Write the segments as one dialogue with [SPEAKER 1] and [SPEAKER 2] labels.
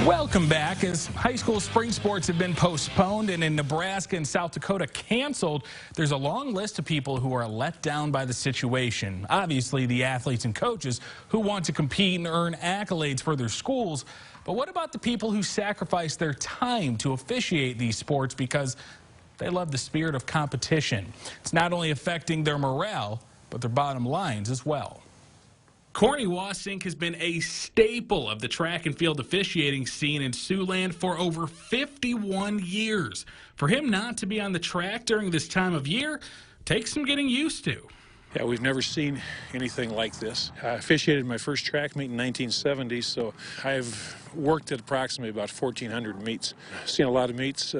[SPEAKER 1] Welcome back. As high school spring sports have been postponed and in Nebraska and South Dakota canceled, there's a long list of people who are let down by the situation. Obviously, the athletes and coaches who want to compete and earn accolades for their schools. But what about the people who sacrifice their time to officiate these sports because they love the spirit of competition? It's not only affecting their morale, but their bottom lines as well. Corny Wasink has been a staple of the track and field officiating scene in Siouxland for over 51 years. For him not to be on the track during this time of year takes some getting used to.
[SPEAKER 2] Yeah, we've never seen anything like this. I officiated my first track meet in 1970, so I've worked at approximately about 1,400 meets. Seen a lot of meets,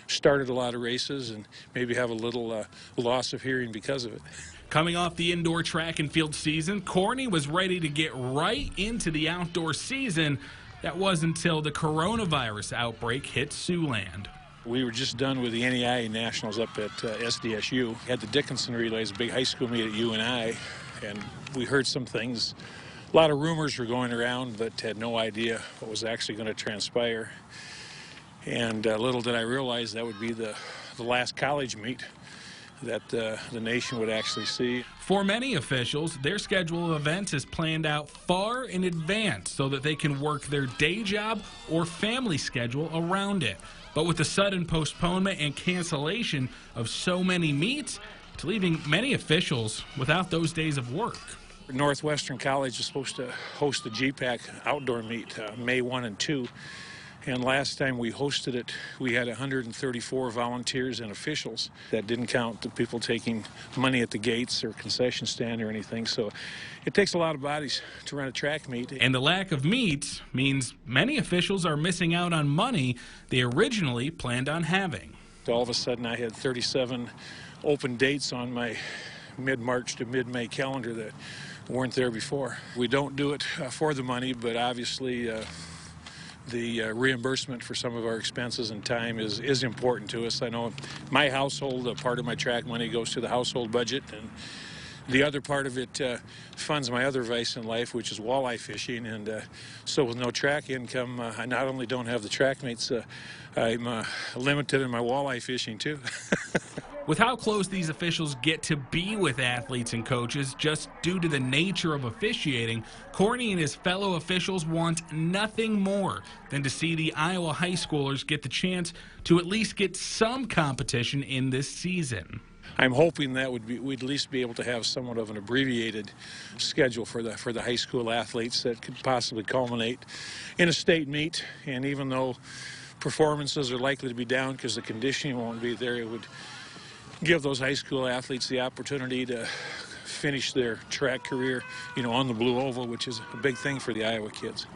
[SPEAKER 2] started a lot of races, and maybe have a little loss of hearing because of it.
[SPEAKER 1] Coming off the indoor track and field season, Corny was ready to get right into the outdoor season. That was until the coronavirus outbreak hit Siouxland.
[SPEAKER 2] We were just done with the NEI Nationals up at SDSU. We had the Dickinson Relays, a big high school meet at UNI, and we heard some things. A lot of rumors were going around, but had no idea what was actually going to transpire. And little did I realize that would be the last college meet that the nation would actually see.
[SPEAKER 1] For many officials, their schedule of events is planned out far in advance so that they can work their day job or family schedule around it. But with the sudden postponement and cancellation of so many meets, it's leaving many officials without those days of work.
[SPEAKER 2] Northwestern College is supposed to host the GPAC outdoor meet May 1 and 2. And last time we hosted it, we had 134 volunteers and officials. That didn't count the people taking money at the gates or concession stand or anything. So it takes a lot of bodies to run a track meet.
[SPEAKER 1] And the lack of meets means many officials are missing out on money they originally planned on having.
[SPEAKER 2] All of a sudden, I had 37 open dates on my mid-March to mid-May calendar that weren't there before. We don't do it for the money, but obviously the reimbursement for some of our expenses and time is important to us. I know my household, a part of my track money goes to the household budget, and the other part of it funds my other vice in life, which is walleye fishing. And so with no track income, I not only don't have the track mates, I'm limited in my walleye fishing too.
[SPEAKER 1] With how close these officials get to be with athletes and coaches just due to the nature of officiating, Corny and his fellow officials want nothing more than to see the Iowa high schoolers get the chance to at least get some competition in this season.
[SPEAKER 2] I'm hoping that we'd at least be able to have somewhat of an abbreviated schedule for the high school athletes that could possibly culminate in a state meet. And even though performances are likely to be down because the conditioning won't be there, it would give those high school athletes the opportunity to finish their track career, on the blue oval, which is a big thing for the Iowa kids.